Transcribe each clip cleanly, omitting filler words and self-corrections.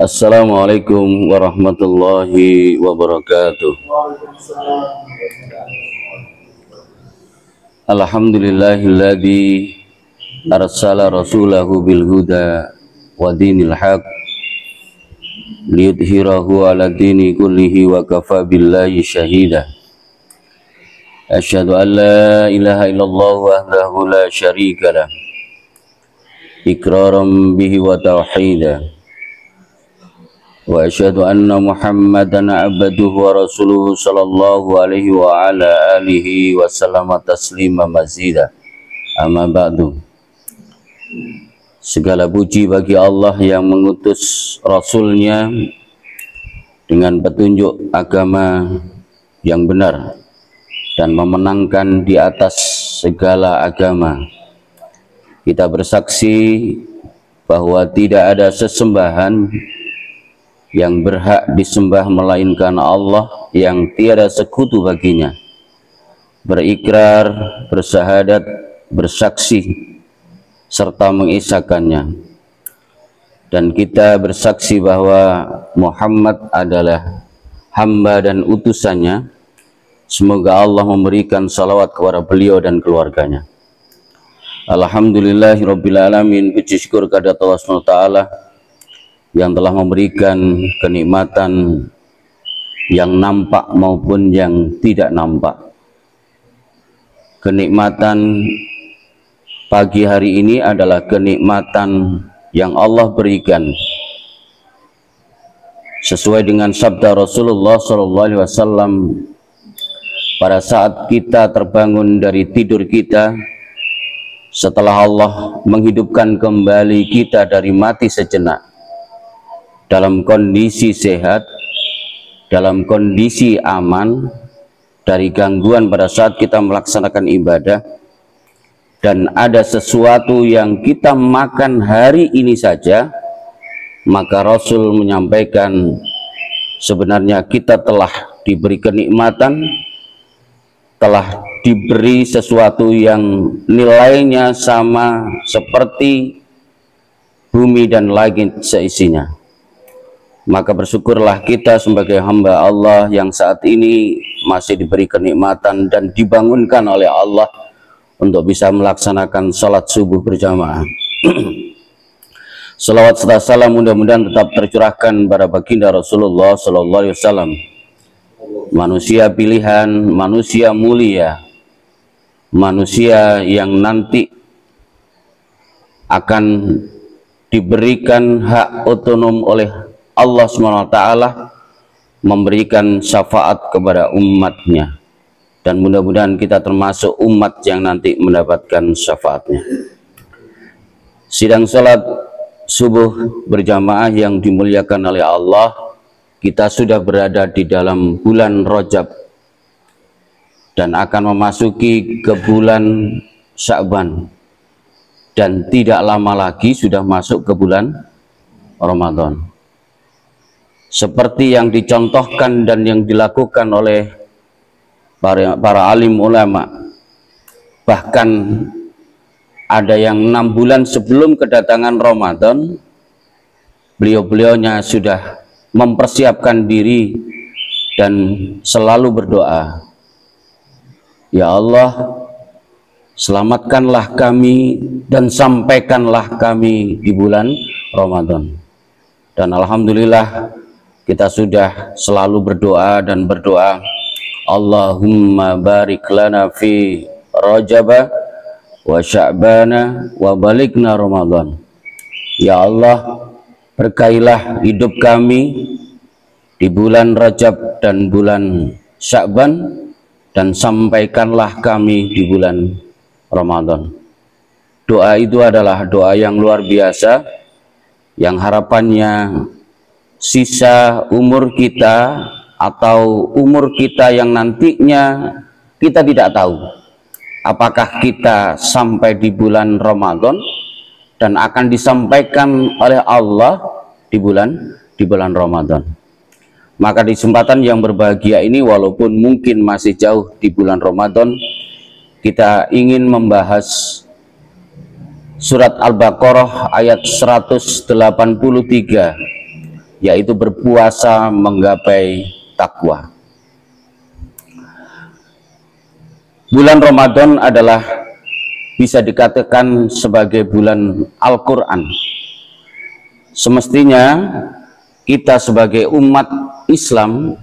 Assalamualaikum warahmatullahi wabarakatuh. Alhamdulillahilladzi arsala rasulahu bil huda wa dinil haq liyudhhirahu ala dini kullihi wa kafa billahi syahida. Asyhadu an la ilaha illallah wahdahu la syarika lah iqraran bihi wa tauhida. Wa asyhadu anna Muhammadan abduhu wa rasuluhu sallallahu alaihi wa ala alihi wa sallama taslima mazida. Amma ba'du. Segala puji bagi Allah yang mengutus Rasulnya dengan petunjuk agama yang benar dan memenangkan di atas segala agama. Kita bersaksi bahwa tidak ada sesembahan yang berhak disembah melainkan Allah yang tiada sekutu baginya. Berikrar, bersyahadat, bersaksi serta mengisahkannya. Dan kita bersaksi bahwa Muhammad adalah hamba dan utusannya. Semoga Allah memberikan salawat kepada beliau dan keluarganya. Alhamdulillahirabbil alamin. Puji syukur kepada Allah SWT yang telah memberikan kenikmatan yang nampak maupun yang tidak nampak. Kenikmatan pagi hari ini adalah kenikmatan yang Allah berikan sesuai dengan sabda Rasulullah SAW pada saat kita terbangun dari tidur kita, setelah Allah menghidupkan kembali kita dari mati sejenak, dalam kondisi sehat, dalam kondisi aman dari gangguan pada saat kita melaksanakan ibadah, dan ada sesuatu yang kita makan hari ini saja, maka Rasul menyampaikan sebenarnya kita telah diberi kenikmatan, telah diberi sesuatu yang nilainya sama seperti bumi dan langit seisinya. Maka bersyukurlah kita sebagai hamba Allah yang saat ini masih diberi kenikmatan dan dibangunkan oleh Allah untuk bisa melaksanakan salat subuh berjamaah. Salawat serta salam mudah-mudahan tetap tercurahkan pada baginda Rasulullah SAW, manusia pilihan, manusia mulia, manusia yang nanti akan diberikan hak otonom oleh Allah SWT memberikan syafaat kepada umatnya, dan mudah-mudahan kita termasuk umat yang nanti mendapatkan syafaatnya. Sidang salat subuh berjamaah yang dimuliakan oleh Allah, kita sudah berada di dalam bulan Rajab dan akan memasuki ke bulan Sya'ban, dan tidak lama lagi sudah masuk ke bulan Ramadan. Seperti yang dicontohkan dan yang dilakukan oleh para alim ulama, bahkan ada yang 6 bulan sebelum kedatangan Ramadan, beliau-beliaunya sudah mempersiapkan diri dan selalu berdoa, ya Allah, selamatkanlah kami dan sampaikanlah kami di bulan Ramadan. Dan alhamdulillah kita sudah selalu berdoa dan berdoa, Allahumma barik lana fi Rajaba wa Sya'bana wa balikna Ramadan. Ya Allah, berkailah hidup kami di bulan Rajab dan bulan Sya'ban, dan sampaikanlah kami di bulan Ramadan. Doa itu adalah doa yang luar biasa, yang harapannya sisa umur kita atau umur kita yang nantinya kita tidak tahu apakah kita sampai di bulan Ramadan dan akan disampaikan oleh Allah di bulan Ramadan. Maka di kesempatan yang berbahagia ini, walaupun mungkin masih jauh di bulan Ramadan, kita ingin membahas surat Al-Baqarah ayat 183, yaitu berpuasa menggapai takwa. Bulan Ramadan adalah bisa dikatakan sebagai bulan Al-Quran. Semestinya kita sebagai umat Islam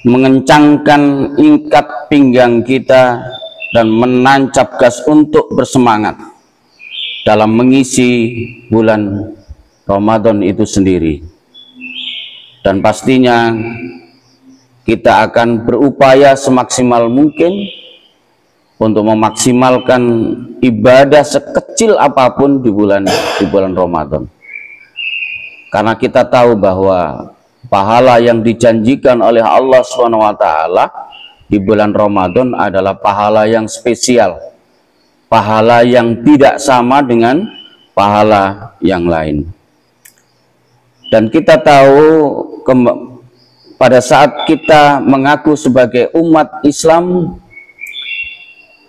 mengencangkan ikat pinggang kita dan menancap gas untuk bersemangat dalam mengisi bulan Ramadan itu sendiri. Dan pastinya kita akan berupaya semaksimal mungkin untuk memaksimalkan ibadah sekecil apapun di bulan Ramadan. Karena kita tahu bahwa pahala yang dijanjikan oleh Allah SWT di bulan Ramadan adalah pahala yang spesial, pahala yang tidak sama dengan pahala yang lain. Dan kita tahu pada saat kita mengaku sebagai umat Islam,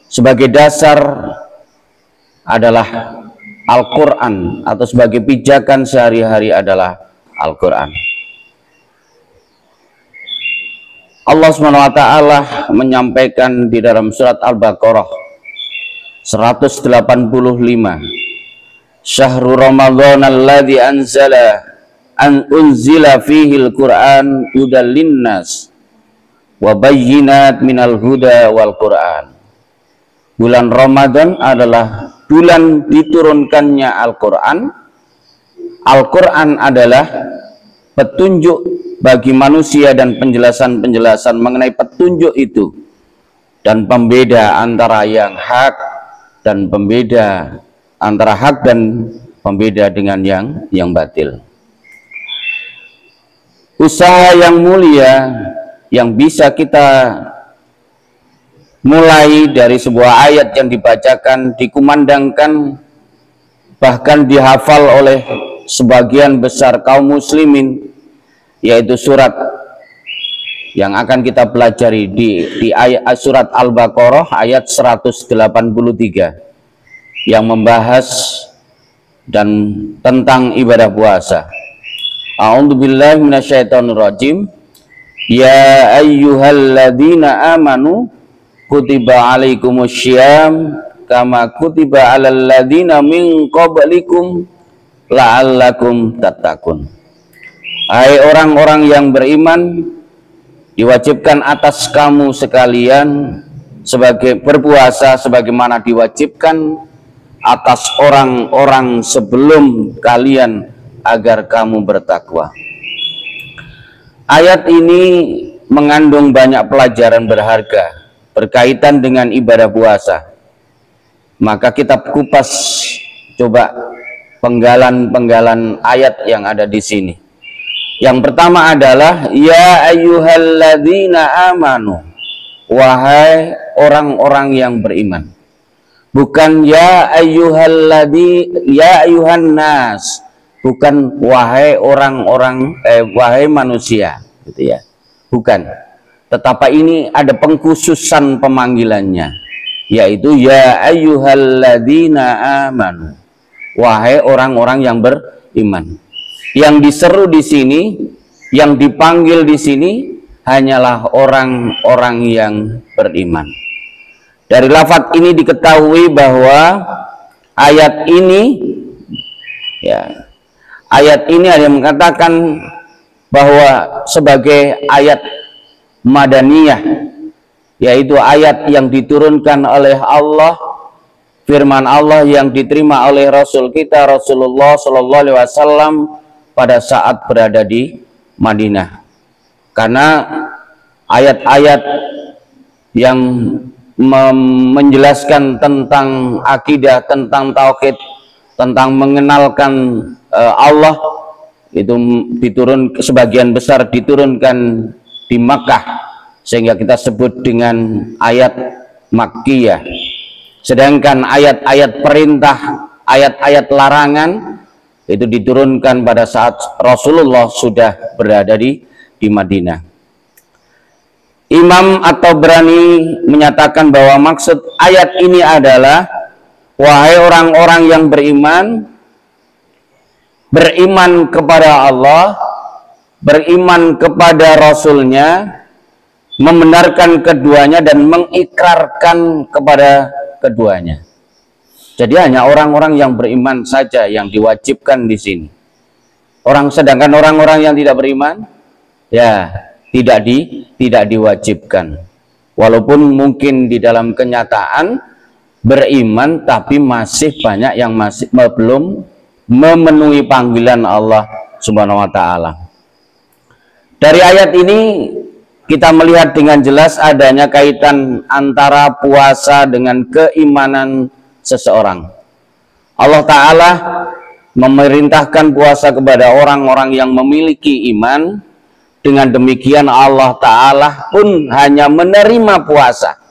sebagai dasar adalah Al-Quran, atau sebagai pijakan sehari-hari adalah Al-Quran. Allah SWT menyampaikan di dalam surat Al-Baqarah 185, Syahrul Ramadan alladzi unzila fihi al-Quran hudal linnas wa bayyinat minal huda wal Quran. Bulan Ramadan adalah bulan diturunkannya Al-Quran. Al-Quran adalah petunjuk bagi manusia dan penjelasan-penjelasan mengenai petunjuk itu, dan pembeda antara yang hak dan pembeda antara hak dan pembeda dengan yang batil. Usaha yang mulia yang bisa kita mulai dari sebuah ayat yang dibacakan, dikumandangkan, bahkan dihafal oleh sebagian besar kaum muslimin, yaitu surat yang akan kita pelajari di ayat surat Al-Baqarah ayat 183 yang membahas dan tentang ibadah puasa. A'udzubillahi minasyaitonirrajim. Ya ayyuhalladzina amanu kutiba alaikumussyiyam kama kutiba alal ladzina min qablikum la'allakum tattaqun. Hai orang-orang yang beriman, diwajibkan atas kamu sekalian sebagai berpuasa sebagaimana diwajibkan atas orang-orang sebelum kalian agar kamu bertakwa. Ayat ini mengandung banyak pelajaran berharga berkaitan dengan ibadah puasa. Maka kita kupas coba penggalan-penggalan ayat yang ada di sini. Yang pertama adalah ya ayyuhalladzina amanu, wahai orang-orang yang beriman. Bukan ya ayyuhan nas, bukan wahai orang-orang wahai manusia, gitu ya. Bukan. Tetapi ini ada pengkhususan pemanggilannya, yaitu ya ayyuhalladzina amanu, wahai orang-orang yang beriman. Yang diseru di sini, yang dipanggil di sini hanyalah orang-orang yang beriman. Dari lafaz ini diketahui bahwa ayat ini ada yang mengatakan bahwa sebagai ayat madaniyah, yaitu ayat yang diturunkan oleh Allah, firman Allah yang diterima oleh Rasul kita Rasulullah Shallallahu Alaihi Wasallam pada saat berada di Madinah. Karena ayat-ayat yang menjelaskan tentang akidah, tentang tauhid, tentang mengenalkan Allah itu sebagian besar diturunkan di Makkah, sehingga kita sebut dengan ayat Makkiyah. Sedangkan ayat-ayat perintah, ayat-ayat larangan Itu diturunkan pada saat Rasulullah sudah berada di Madinah. Imam At-Tabrani menyatakan bahwa maksud ayat ini adalah, wahai orang-orang yang beriman kepada Allah, beriman kepada Rasulnya, membenarkan keduanya dan mengikrarkan kepada keduanya. Jadi hanya orang-orang yang beriman saja yang diwajibkan di sini. Sedangkan orang-orang yang tidak beriman, ya tidak diwajibkan. Walaupun mungkin di dalam kenyataan beriman, tapi masih banyak yang masih belum memenuhi panggilan Allah Subhanahu wa taala. Dari ayat ini kita melihat dengan jelas adanya kaitan antara puasa dengan keimanan seseorang. Allah Ta'ala memerintahkan puasa kepada orang-orang yang memiliki iman. Dengan demikian Allah Ta'ala pun hanya menerima puasa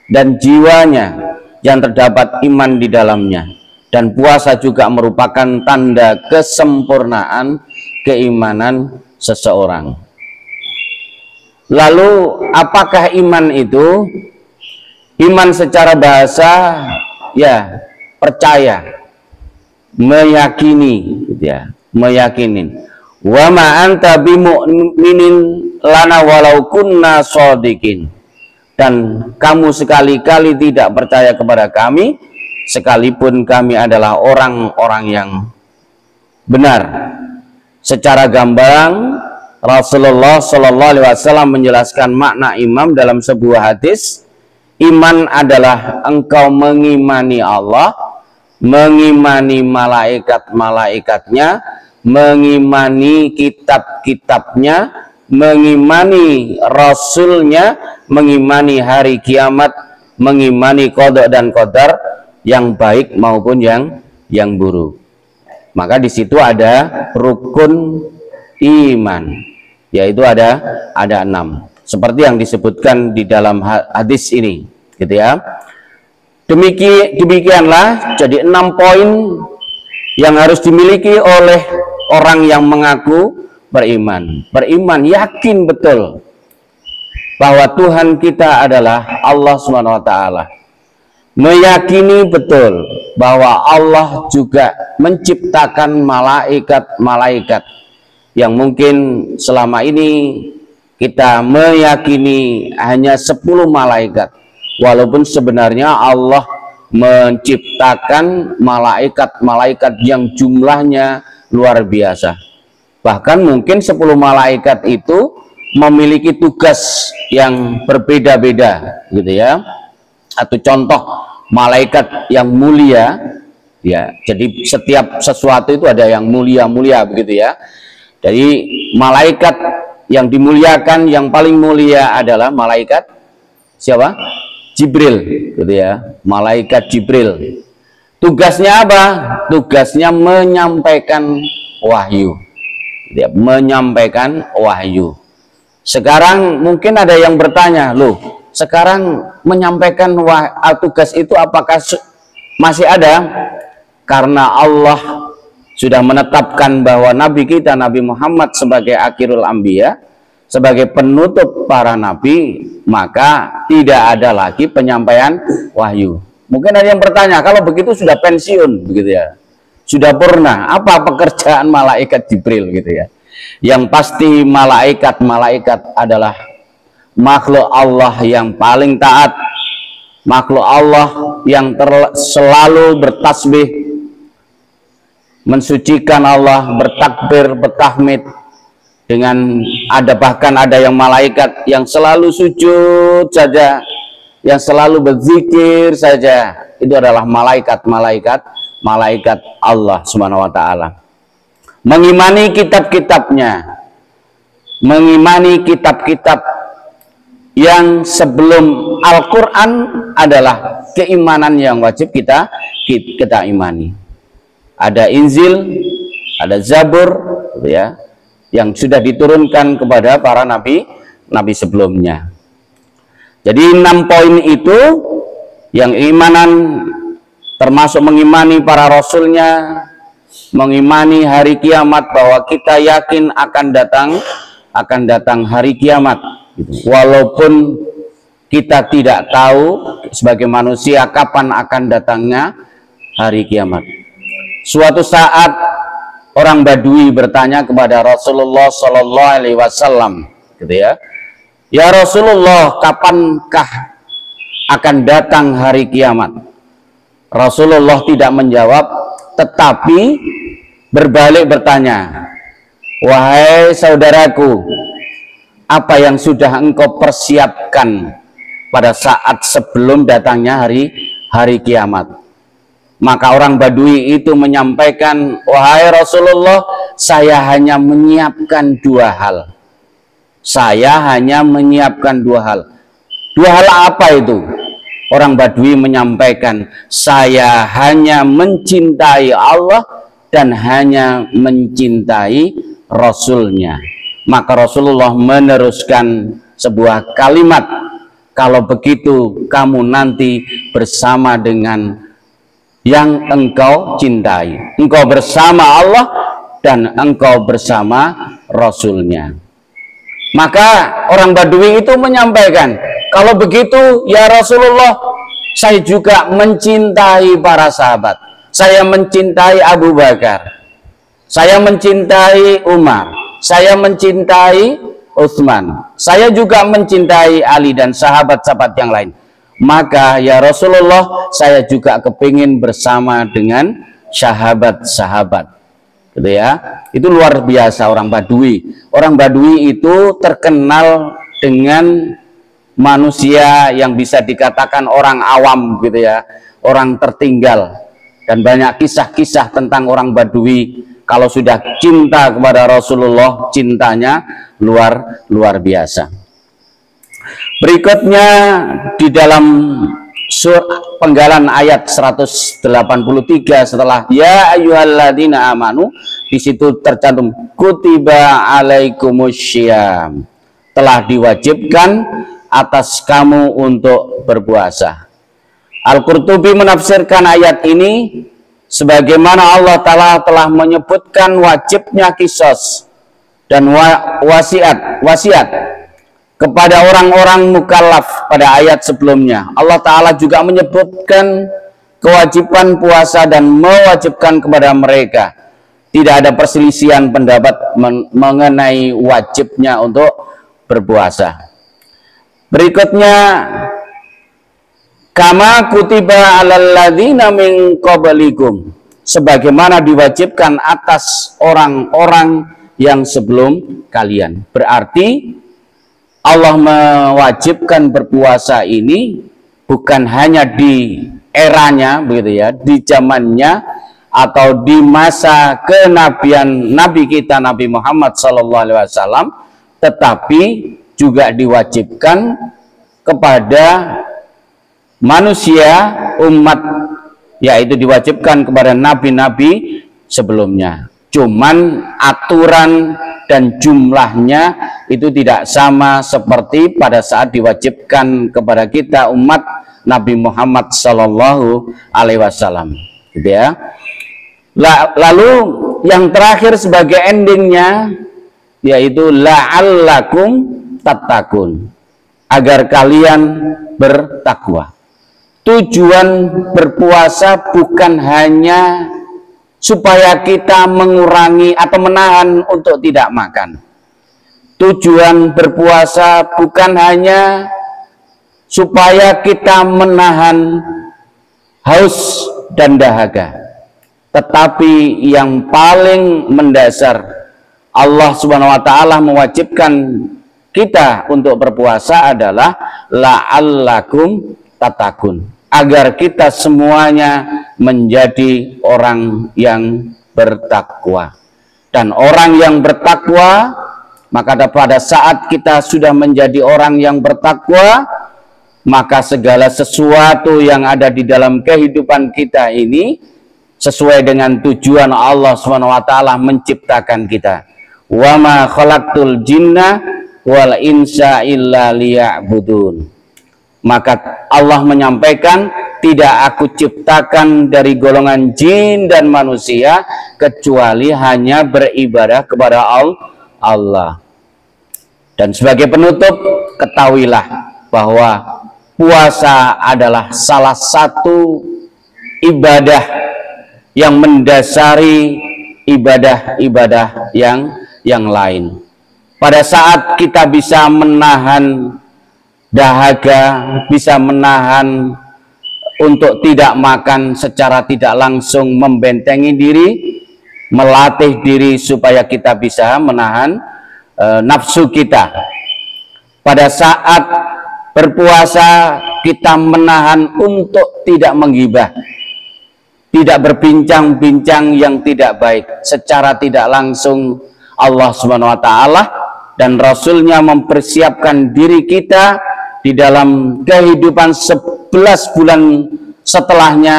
dan jiwanya yang terdapat iman di dalamnya. Dan puasa juga merupakan tanda kesempurnaan keimanan seseorang. Lalu apakah iman itu? Iman secara bahasa, ya, percaya, meyakini, gitu ya, meyakinin. Wa ma anta bimu'minin lana walau kunna shadiqin. Dan kamu sekali-kali tidak percaya kepada kami sekalipun kami adalah orang-orang yang benar. Secara gamblang Rasulullah Shallallahu Alaihi Wasallam menjelaskan makna iman dalam sebuah hadis. Iman adalah engkau mengimani Allah, mengimani malaikat-malaikatnya, mengimani kitab-kitabnya, mengimani Rasulnya, mengimani hari kiamat, mengimani qada dan qadar yang baik maupun yang buruk. Maka di situ ada rukun iman, yaitu ada 6, seperti yang disebutkan di dalam hadis ini, gitu ya. Demikianlah jadi 6 poin yang harus dimiliki oleh orang yang mengaku beriman. Beriman, yakin betul bahwa Tuhan kita adalah Allah Subhanahu wa taala. Meyakini betul bahwa Allah juga menciptakan malaikat-malaikat yang mungkin selama ini kita meyakini hanya 10 malaikat, walaupun sebenarnya Allah menciptakan malaikat-malaikat yang jumlahnya luar biasa. Bahkan mungkin 10 malaikat itu memiliki tugas yang berbeda-beda, gitu ya. Atau contoh malaikat yang mulia, ya. Jadi setiap sesuatu itu ada yang mulia-mulia, begitu ya. Jadi malaikat yang dimuliakan, yang paling mulia adalah malaikat siapa? Jibril, gitu ya. Malaikat Jibril. Tugasnya apa? Tugasnya menyampaikan wahyu. Gitu ya, menyampaikan wahyu. Sekarang mungkin ada yang bertanya, loh, sekarang menyampaikan tugas itu apakah masih ada? Karena Allah sudah menetapkan bahwa Nabi kita, Nabi Muhammad sebagai akhirul anbiya, sebagai penutup para nabi, maka tidak ada lagi penyampaian wahyu. Mungkin ada yang bertanya, kalau begitu sudah pensiun, begitu ya, sudah purna, apa pekerjaan malaikat Jibril, gitu ya. Yang pasti malaikat-malaikat adalah makhluk Allah yang paling taat, makhluk Allah yang selalu bertasbih, mensucikan Allah, bertakbir, bertahmid. Dengan bahkan ada yang malaikat yang selalu sujud saja, yang selalu berzikir saja. Itu adalah malaikat Allah Subhanahu wa taala. Mengimani kitab-kitabnya, mengimani kitab-kitab yang sebelum Al-Quran adalah keimanan yang wajib kita imani. Ada Injil, ada Zabur, ya, yang sudah diturunkan kepada para nabi sebelumnya. Jadi 6 poin itu yang imanan, termasuk mengimani para rasulnya, mengimani hari kiamat, bahwa kita yakin akan datang hari kiamat, gitu. Walaupun kita tidak tahu sebagai manusia kapan akan datangnya hari kiamat. Suatu saat orang Badui bertanya kepada Rasulullah Shallallahu Alaihi Wasallam, gitu ya, ya Rasulullah, kapankah akan datang hari kiamat? Rasulullah tidak menjawab, tetapi berbalik bertanya, wahai saudaraku, apa yang sudah engkau persiapkan pada saat sebelum datangnya hari kiamat? Maka orang Badui itu menyampaikan, wahai Rasulullah, saya hanya menyiapkan dua hal. Saya hanya menyiapkan dua hal. Dua hal apa itu? Orang Badui menyampaikan, saya hanya mencintai Allah dan hanya mencintai Rasulnya. Maka Rasulullah meneruskan sebuah kalimat, kalau begitu kamu nanti bersama dengan yang engkau cintai. Engkau bersama Allah dan engkau bersama Rasulnya. Maka orang Badui itu menyampaikan, kalau begitu ya Rasulullah, saya juga mencintai para sahabat. Saya mencintai Abu Bakar, saya mencintai Umar, saya mencintai Utsman, saya juga mencintai Ali dan sahabat-sahabat yang lain. Maka ya Rasulullah, saya juga kepingin bersama dengan sahabat-sahabat, gitu ya. Itu luar biasa orang Badui. Orang Badui itu terkenal dengan manusia yang bisa dikatakan orang awam, gitu ya, orang tertinggal. Dan banyak kisah-kisah tentang orang Badui. Kalau sudah cinta kepada Rasulullah, cintanya luar biasa. Berikutnya di dalam penggalan ayat 183 setelah ya ayyuhalladzina amanu, di situ tercantum kutiba alaikumussyiyam, telah diwajibkan atas kamu untuk berpuasa. Al-Qurtubi menafsirkan ayat ini sebagaimana Allah Ta'ala telah menyebutkan wajibnya qisas dan wasiat kepada orang-orang mukallaf pada ayat sebelumnya. Allah Ta'ala juga menyebutkan kewajiban puasa dan mewajibkan kepada mereka. Tidak ada perselisihan pendapat mengenai wajibnya untuk berpuasa. Berikutnya, kama kutiba alal ladzina min qablikum, sebagaimana diwajibkan atas orang-orang yang sebelum kalian. Berarti Allah mewajibkan berpuasa ini bukan hanya di eranya, begitu ya, di zamannya atau di masa kenabian Nabi kita Nabi Muhammad SAW, tetapi juga diwajibkan kepada manusia, umat, yaitu diwajibkan kepada nabi-nabi sebelumnya. Cuman aturan dan jumlahnya itu tidak sama seperti pada saat diwajibkan kepada kita umat Nabi Muhammad Sallallahu Alaihi Wasallam, gitu ya. Lalu yang terakhir sebagai endingnya yaitu la'allakum tattaqun, agar kalian bertakwa. Tujuan berpuasa bukan hanya supaya kita mengurangi atau menahan untuk tidak makan. Tujuan berpuasa bukan hanya supaya kita menahan haus dan dahaga, tetapi yang paling mendasar, Allah Subhanahu wa Ta'ala mewajibkan kita untuk berpuasa adalah la'allakum tattaqun, agar kita semuanya menjadi orang yang bertakwa. Dan orang yang bertakwa, maka pada saat kita sudah menjadi orang yang bertakwa, maka segala sesuatu yang ada di dalam kehidupan kita ini sesuai dengan tujuan Allah SWT menciptakan kita. Wa ma khalaqtul jinna wal insa illa liya'budun. Maka Allah menyampaikan, tidak aku ciptakan dari golongan jin dan manusia kecuali hanya beribadah kepada Allah. Dan sebagai penutup, ketahuilah bahwa puasa adalah salah satu ibadah yang mendasari ibadah-ibadah yang lain. Pada saat kita bisa menahan dahaga, bisa menahan untuk tidak makan secara tidak langsung, membentengi diri, melatih diri supaya kita bisa menahan nafsu kita. Pada saat berpuasa kita menahan untuk tidak menggibah, tidak berbincang-bincang yang tidak baik. Secara tidak langsung Allah Subhanahu wa taala dan Rasulnya mempersiapkan diri kita di dalam kehidupan 11 bulan setelahnya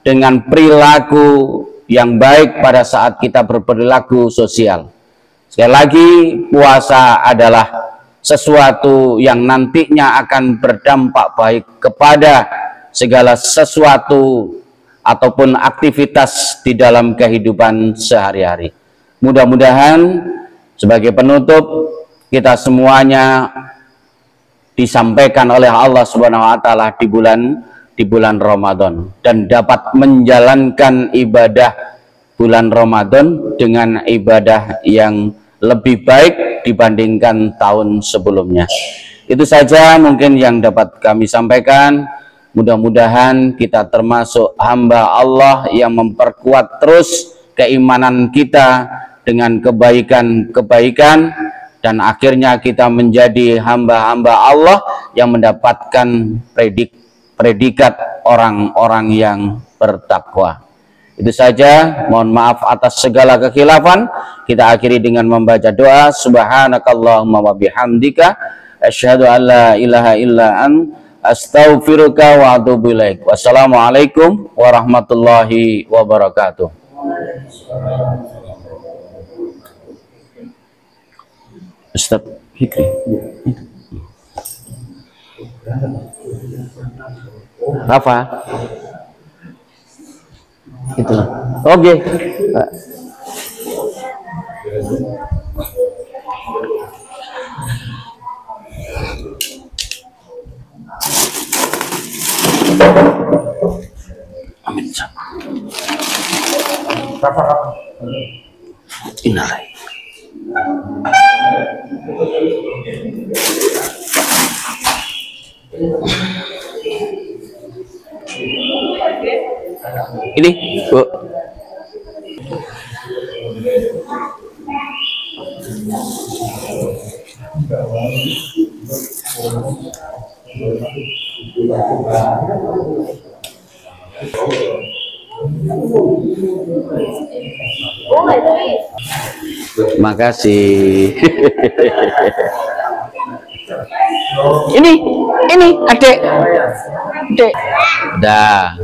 dengan perilaku yang baik pada saat kita berperilaku sosial. Sekali lagi, puasa adalah sesuatu yang nantinya akan berdampak baik kepada segala sesuatu ataupun aktivitas di dalam kehidupan sehari-hari. Mudah-mudahan sebagai penutup, kita semuanya disampaikan oleh Allah Subhanahu wa taala di bulan Ramadan dan dapat menjalankan ibadah bulan Ramadan dengan ibadah yang lebih baik dibandingkan tahun sebelumnya. Itu saja mungkin yang dapat kami sampaikan. Mudah-mudahan kita termasuk hamba Allah yang memperkuat terus keimanan kita dengan kebaikan-kebaikan, dan akhirnya kita menjadi hamba-hamba Allah yang mendapatkan predikat orang-orang yang bertakwa. Itu saja, mohon maaf atas segala kekhilafan. Kita akhiri dengan membaca doa. Subhanakallahumma wa bihamdika asyhadu an la ilaha illa anta astaghfiruka wa atubu ilaik. Wassalamualaikum warahmatullahi wabarakatuh. Ustaz Fikri. Apa? Itu. Oke. Amin. Innalai. Ini, Bu. Makasih. Ini adek. Dah.